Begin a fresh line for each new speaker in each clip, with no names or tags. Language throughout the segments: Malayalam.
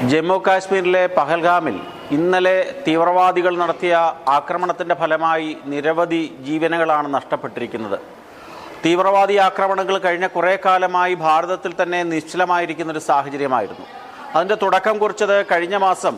ജമ്മു കാശ്മീരിലെ പഹൽഗാമിൽ ഇന്നലെ തീവ്രവാദികൾ നടത്തിയ ആക്രമണത്തിൻ്റെ ഫലമായി നിരവധി ജീവനുകളാണ് നഷ്ടപ്പെട്ടിരിക്കുന്നത്. തീവ്രവാദി ആക്രമണങ്ങൾ കഴിഞ്ഞ കുറേ കാലമായി ഭാരതത്തിൽ തന്നെ നിശ്ചലമായിരിക്കുന്നൊരു സാഹചര്യമായിരുന്നു. അതിൻ്റെ തുടക്കം കുറിച്ചത് കഴിഞ്ഞ മാസം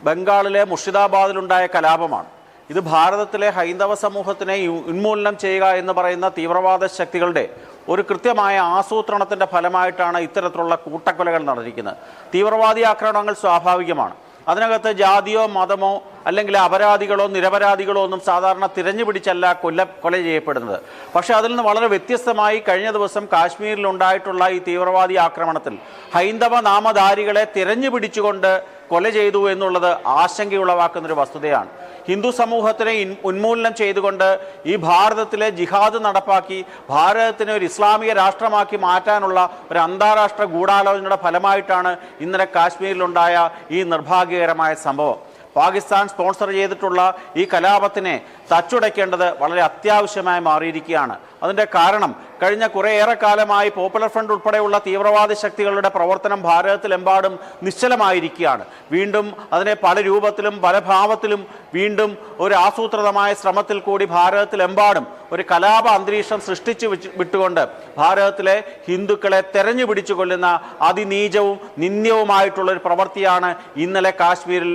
ബംഗാളിലെ മുർഷിദാബാദിലുണ്ടായ കലാപമാണ്. ഇത് ഭാരതത്തിലെ ഹൈന്ദവ സമൂഹത്തിനെ ഉന്മൂലനം ചെയ്യുക എന്ന് പറയുന്ന തീവ്രവാദ ശക്തികളുടെ ഒരു കൃത്യമായ ആസൂത്രണത്തിൻ്റെ ഫലമായിട്ടാണ് ഇത്തരത്തിലുള്ള കൂട്ടക്കൊലകൾ നടന്നിരിക്കുന്നത്. തീവ്രവാദി ആക്രമണങ്ങൾ സ്വാഭാവികമാണ്. അതിനകത്ത് ജാതിയോ മതമോ അല്ലെങ്കിൽ അപരാധികളോ നിരപരാധികളോ ഒന്നും സാധാരണ തിരഞ്ഞു പിടിച്ചല്ല കൊല ചെയ്യപ്പെടുന്നത്. പക്ഷേ അതിൽ നിന്ന് വളരെ വ്യത്യസ്തമായി കഴിഞ്ഞ ദിവസം കാശ്മീരിലുണ്ടായിട്ടുള്ള ഈ തീവ്രവാദി ആക്രമണത്തിൽ ഹൈന്ദവ നാമധാരികളെ തിരഞ്ഞു പിടിച്ചുകൊണ്ട് കൊല ചെയ്തു എന്നുള്ളത് ആശങ്കയുളവാക്കുന്നൊരു വസ്തുതയാണ്. ഹിന്ദു സമൂഹത്തിനെ ഉന്മൂലനം ചെയ്തുകൊണ്ട് ഈ ഭാരതത്തിലെ ജിഹാദ് നടപ്പാക്കി ഭാരതത്തിനെ ഒരു ഇസ്ലാമിക രാഷ്ട്രമാക്കി മാറ്റാനുള്ള ഒരു അന്താരാഷ്ട്ര ഗൂഢാലോചനയുടെ ഫലമായിട്ടാണ് ഇന്നലെ കാശ്മീരിലുണ്ടായ ഈ നിർഭാഗ്യകരമായ സംഭവം. പാകിസ്ഥാൻ സ്പോൺസർ ചെയ്തിട്ടുള്ള ഈ കലാപത്തിനെ തച്ചുടയ്ക്കേണ്ടത് വളരെ അത്യാവശ്യമായി മാറിയിരിക്കുകയാണ്. അതിൻ്റെ കാരണം കഴിഞ്ഞ കുറേയേറെ കാലമായി പോപ്പുലർ ഫ്രണ്ട് ഉൾപ്പെടെയുള്ള തീവ്രവാദി ശക്തികളുടെ പ്രവർത്തനം ഭാരതത്തിലെമ്പാടും നിശ്ചലമായിരിക്കുകയാണ്. വീണ്ടും അതിനെ പല രൂപത്തിലും പല ഭാവത്തിലും വീണ്ടും ഒരു ആസൂത്രിതമായ ശ്രമത്തിൽ കൂടി ഭാരതത്തിലെമ്പാടും ഒരു കലാപ അന്തരീക്ഷം സൃഷ്ടിച്ചു വിട്ടുകൊണ്ട് ഭാരതത്തിലെ ഹിന്ദുക്കളെ തെരഞ്ഞു പിടിച്ചു കൊല്ലുന്ന അതിനീചവും നിന്ദ്യവുമായിട്ടുള്ള ഒരു പ്രവൃത്തിയാണ് ഇന്നലെ കാശ്മീരിൽ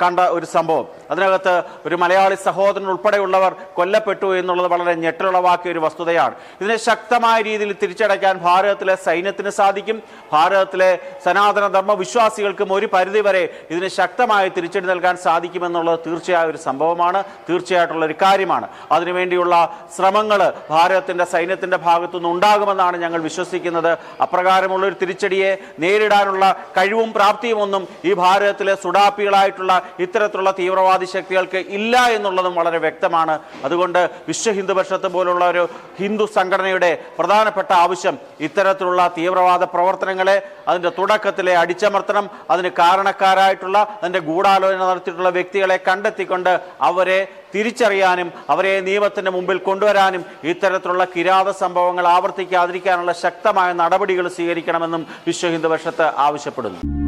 കണ്ട ഒരു സംഭവം. അതിനകത്ത് ഒരു മലയാളി സഹോദരൻ ഉൾപ്പെടെയുള്ളവർ കൊല്ലപ്പെട്ടു എന്നുള്ളത് വളരെ ഞെട്ടലുളവാക്കിയ ഒരു വസ്തുതയാണ്. ഇതിനെ ശക്തമായ രീതിയിൽ തിരിച്ചടയ്ക്കാൻ ഭാരതത്തിലെ സൈന്യത്തിന് സാധിക്കും. ഭാരതത്തിലെ സനാതന ധർമ്മ വിശ്വാസികൾക്കും ഒരു പരിധിവരെ ഇതിന് ശക്തമായി തിരിച്ചടി നൽകാൻ സാധിക്കുമെന്നുള്ളത് തീർച്ചയായും ഒരു സംഭവമാണ്, തീർച്ചയായിട്ടുള്ള ഒരു കാര്യമാണ്. അതിനുവേണ്ടിയുള്ള ശ്രമങ്ങൾ ഭാരതത്തിൻ്റെ സൈന്യത്തിൻ്റെ ഭാഗത്തുനിന്ന് ഉണ്ടാകുമെന്നാണ് ഞങ്ങൾ വിശ്വസിക്കുന്നത്. അപ്രകാരമുള്ള ഒരു തിരിച്ചടിയെ നേരിടാനുള്ള കഴിവും പ്രാപ്തിയും ഒന്നും ഈ ഭാരതത്തിലെ സുഡാപ്പികളായിട്ടുള്ള ഇത്തരത്തിലുള്ള തീവ്രവാദി ശക്തികൾക്ക് ഇല്ല എന്നുള്ളതും വളരെ വ്യക്തമാണ്. അതുകൊണ്ട് വിശ്വ ഹിന്ദു പരിഷത്ത് പോലുള്ള ഒരു ഹിന്ദു സംഘടനയുടെ പ്രധാനപ്പെട്ട ആവശ്യം ഇത്തരത്തിലുള്ള തീവ്രവാദ പ്രവർത്തനങ്ങളെ അതിൻ്റെ തുടക്കത്തിലെ അടിച്ചമർത്തണം. അതിന് കാരണക്കാരായിട്ടുള്ള അതിൻ്റെ ഗൂഢാലോചന നടത്തിയിട്ടുള്ള വ്യക്തികളെ കണ്ടെത്തിക്കൊണ്ട് അവരെ തിരിച്ചറിയാനും അവരെ നിയമത്തിൻ്റെ മുമ്പിൽ കൊണ്ടുവരാനും ഇത്തരത്തിലുള്ള കിരാത സംഭവങ്ങൾ ആവർത്തിക്കാതിരിക്കാനുള്ള ശക്തമായ നടപടികൾ സ്വീകരിക്കണമെന്നും വിശ്വ ഹിന്ദു പരിഷത്ത് ആവശ്യപ്പെടുന്നു.